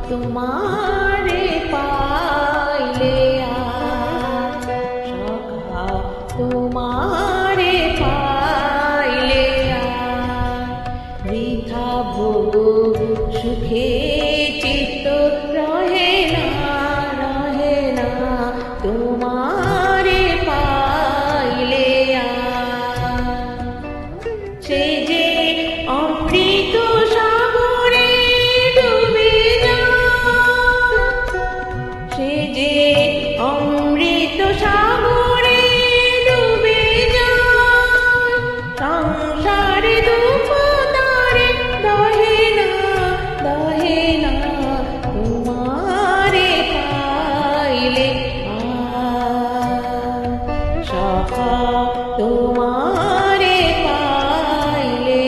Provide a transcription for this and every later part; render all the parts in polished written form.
তোমারে পাইলে সখা তোমারে পাইলে বৃথা ভোগ সুখে চিত্ত রহে না তোমারে পাইলে সে যে অমৃত সাগরে ডুবে যায়, সে যে অমৃত সাগরে ডুবে যায়, সংসারে দুঃখ তারে দহে না তোমারে পাইলে সখা তোমারে পাইলে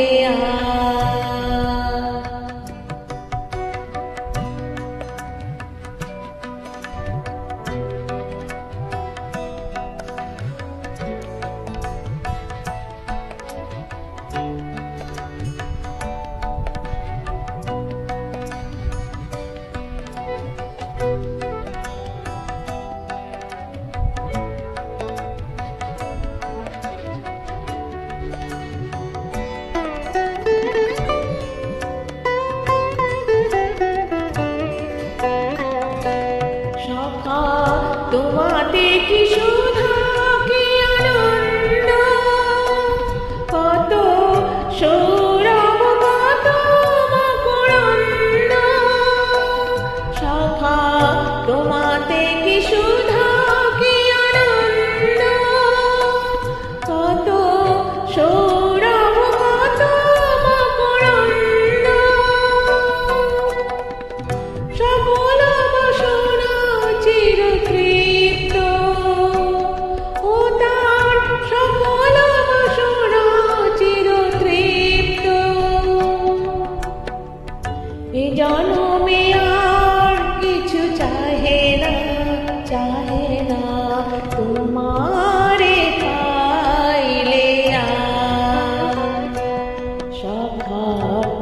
তোমাতে কি সুধা কি আনন্দ, কত সৌরভ কত মকরন্দ, সখা তোমাতে কি সুধা কি আনন্দ, কত সৌরভ কত মকরন্দ, সকল বাসনা চিরতৃপ্ত, ও তার সকল বাসনা চিরতৃপ্ত, এ জনমে আর কিছু চাহে না তোমারে পাইলে সখা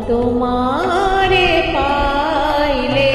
তোমারে পাইলে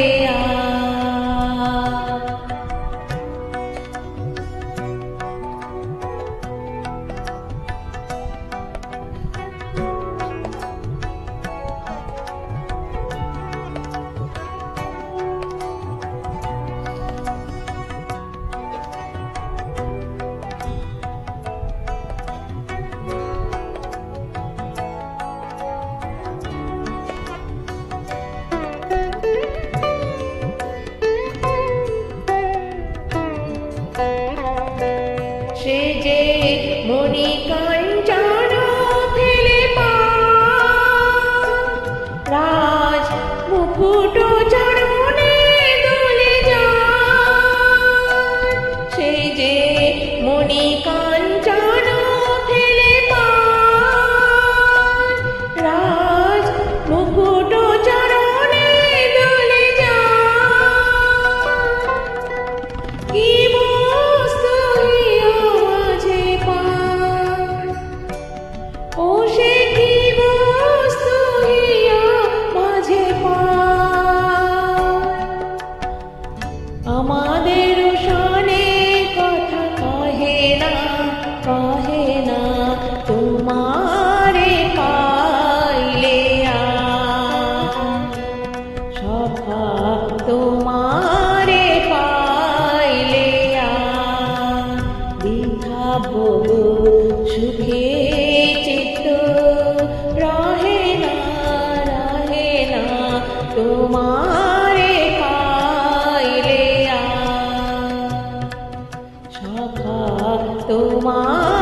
সে যে মণিকাঞ্চন ফেলে রাজ মুকুট চরণে দোলে যায়, সে যে মণিকাঞ্চন ফেলে রাজ মুকুট চরণে দোলে যায়, কি ও সে কি বস্তু হিয়া মাঝে পায়, আমাদের সনে কথা কহে না তোমারে পাইলে সখা তোমারে পাইলে বৃথা ভোগ সুখে চিত্ত রহে না তোমারে পাইলে সখা তোমার